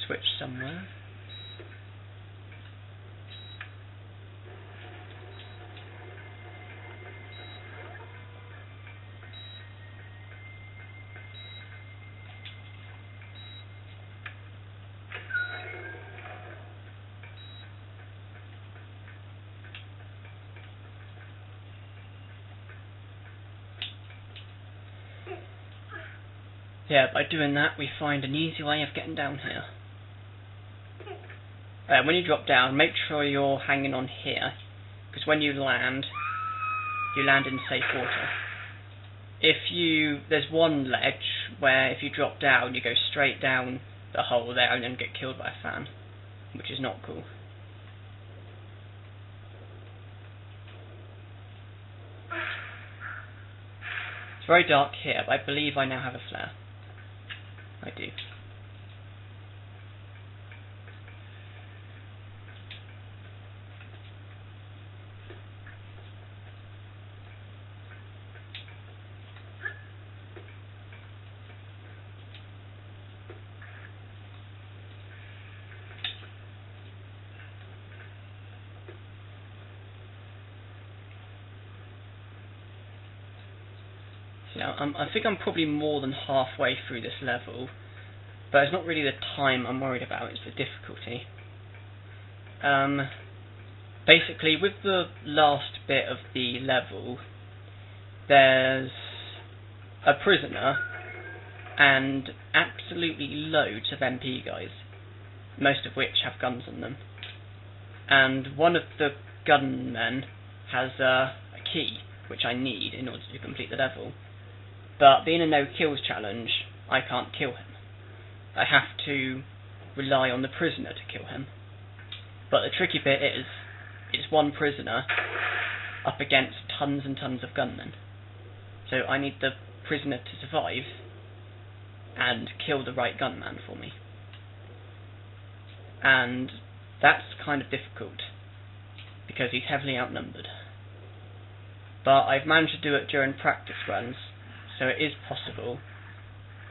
switch somewhere. Yeah, by doing that we find an easy way of getting down here. When you drop down, make sure you're hanging on here, because when you land in safe water. There's one ledge where if you drop down, you go straight down the hole there and then get killed by a fan, which is not cool. It's very dark here, but I believe I now have a flare. I do. Now, I think I'm probably more than halfway through this level, but it's not really the time I'm worried about, it's the difficulty. Basically, with the last bit of the level, there's a prisoner and absolutely loads of MP guys, most of which have guns on them. And one of the gunmen has a key, which I need in order to complete the level. But being a no kills challenge, I can't kill him. I have to rely on the prisoner to kill him. But the tricky bit is, it's one prisoner up against tons and tons of gunmen. So I need the prisoner to survive and kill the right gunman for me. And that's kind of difficult, because he's heavily outnumbered. But I've managed to do it during practice runs, so it is possible.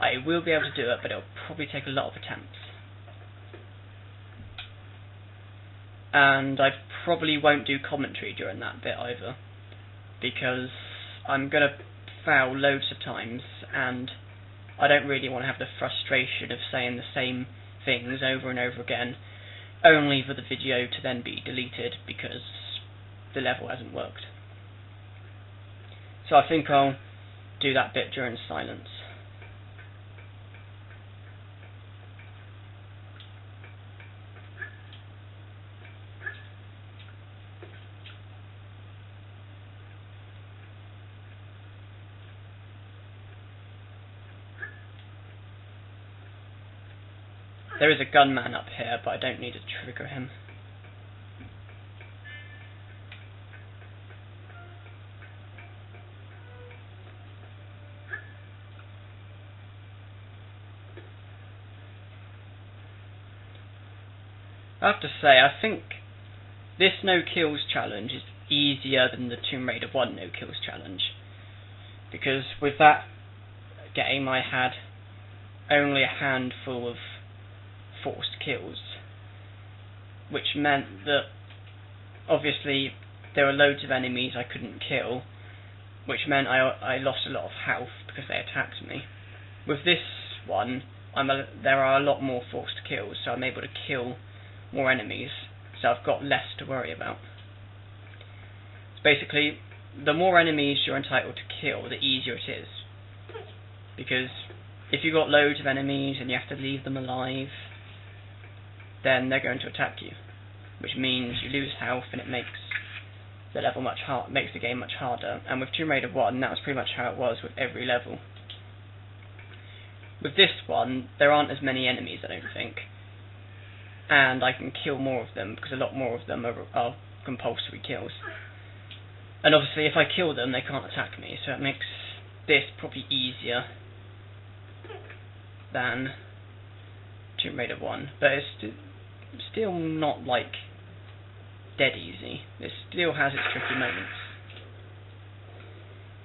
I will be able to do it, but it'll probably take a lot of attempts. And I probably won't do commentary during that bit either, because I'm going to fail loads of times, and I don't really want to have the frustration of saying the same things over and over again, only for the video to then be deleted because the level hasn't worked. So I think I'll do that bit during silence. There is a gunman up here, but I don't need to trigger him. I have to say, I think this no kills challenge is easier than the Tomb Raider 1 no kills challenge, because with that game I had only a handful of forced kills, which meant that obviously there were loads of enemies I couldn't kill, which meant I lost a lot of health because they attacked me. With this one, there are a lot more forced kills, so I'm able to kill more enemies, so I've got less to worry about. So basically, the more enemies you're entitled to kill, the easier it is, because if you've got loads of enemies and you have to leave them alive, then they're going to attack you, which means you lose health and it makes the level makes the game much harder. And with Tomb Raider 1, that was pretty much how it was with every level. With this one, there aren't as many enemies, I don't think, and I can kill more of them because a lot more of them are compulsory kills. And obviously, if I kill them, they can't attack me, so it makes this probably easier than Tomb Raider 1, but it's still not like dead easy. It still has its tricky moments,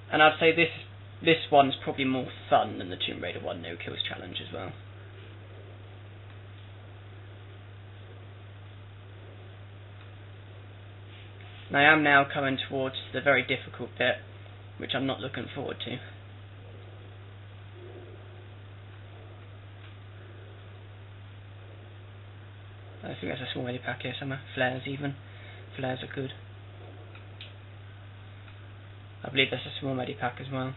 and I'd say this one's probably more fun than the Tomb Raider 1 no kills challenge as well. And I am now coming towards the very difficult bit, which I'm not looking forward to. I think there's a small medipack here somewhere. Flares even. Flares are good. I believe there's a small medipack as well.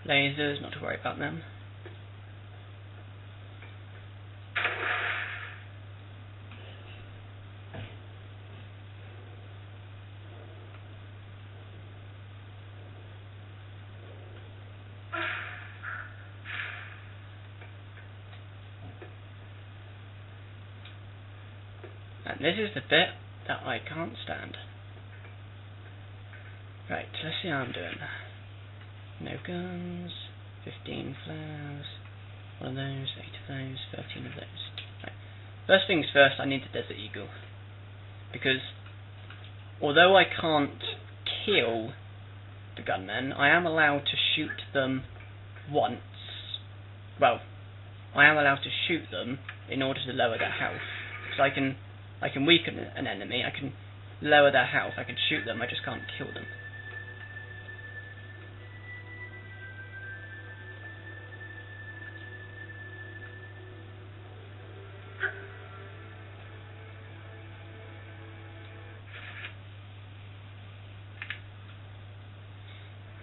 Lasers, not to worry about them. And this is the bit that I can't stand. Right, let's see how I'm doing. No guns, 15 flares, one of those, 8 of those, 13 of those. Right. First things first, I need the Desert Eagle. Because although I can't kill the gunmen, I am allowed to shoot them once. Well, I am allowed to shoot them in order to lower their health. So I can weaken an enemy, I can lower their health, I can shoot them, I just can't kill them.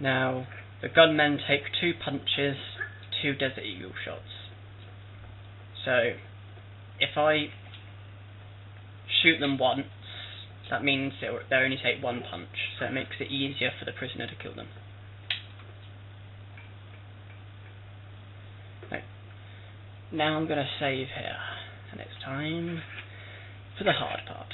Now, the gunmen take 2 punches, 2 Desert Eagle shots. So, if I shoot them once, that means they only take 1 punch, so it makes it easier for the prisoner to kill them. Right. Now I'm going to save here, and it's time for the hard part.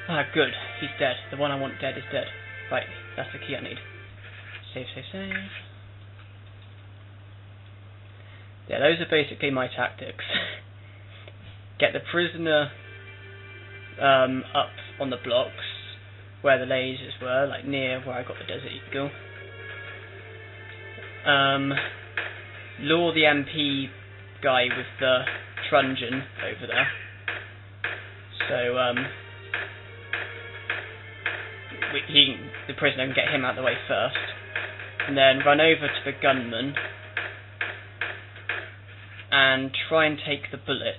Ah, good. He's dead. The one I want dead is dead. Right, that's the key I need. Save, save, save. Yeah, those are basically my tactics. Get the prisoner up on the blocks where the lasers were, like near where I got the Desert Eagle. Lure the MP guy with the truncheon over there. So the prisoner can get him out of the way first, and then run over to the gunman and try and take the bullets,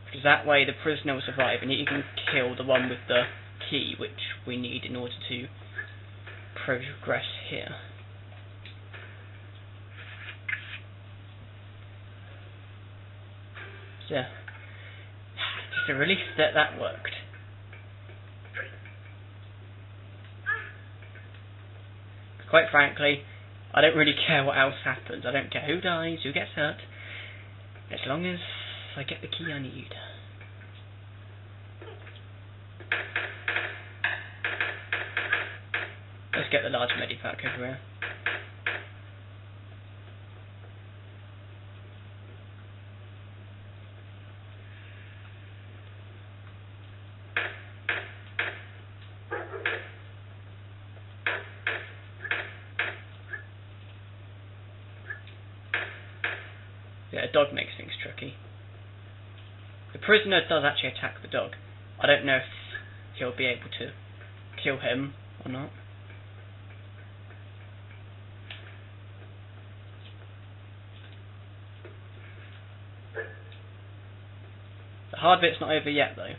because that way the prisoner will survive and he can kill the one with the key, which we need in order to progress here. So, just a relief that that worked. Quite frankly, I don't really care what else happens. I don't care who dies, who gets hurt, as long as I get the key I need. Let's get the large medipack over here. Yeah, a dog makes things tricky. The prisoner does actually attack the dog. I don't know if he'll be able to kill him or not. The hard bit's not over yet though.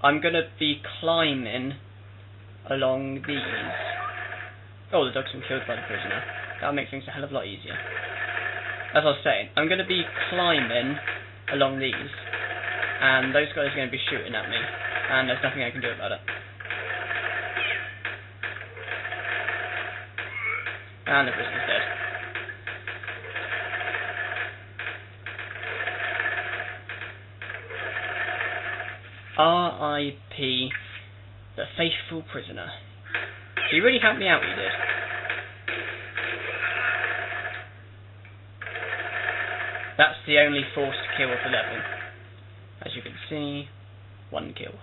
I'm gonna be climbing along these. Oh, the dog's been killed by the prisoner. That'll make things a hell of a lot easier. As I was saying, I'm going to be climbing along these, and those guys are going to be shooting at me, and there's nothing I can do about it. And the prisoner's dead. R.I.P. the faithful prisoner. He really helped me out, he did. That's the only forced kill of the level. As you can see, 1 kill.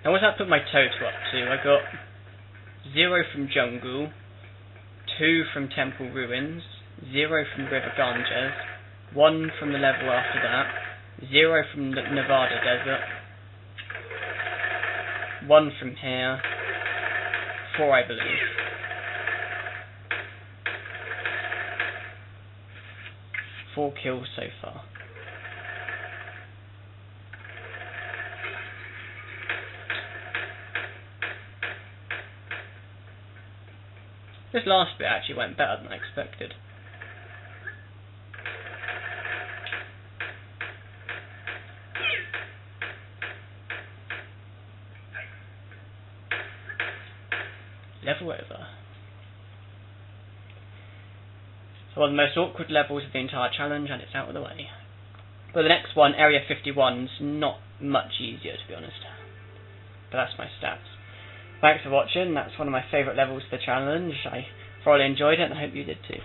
Now what's that put my total up to? I got 0 from Jungle, 2 from Temple Ruins, 0 from River Ganges, 1 from the level after that, 0 from the Nevada Desert, 1 from here, 4 I believe. Four kills so far. This last bit actually went better than I expected. Level over. So one of the most awkward levels of the entire challenge, and it's out of the way. But the next one, Area 51's not much easier to be honest. But that's my stats. Thanks for watching, that's one of my favourite levels of the challenge. I thoroughly enjoyed it and I hope you did too.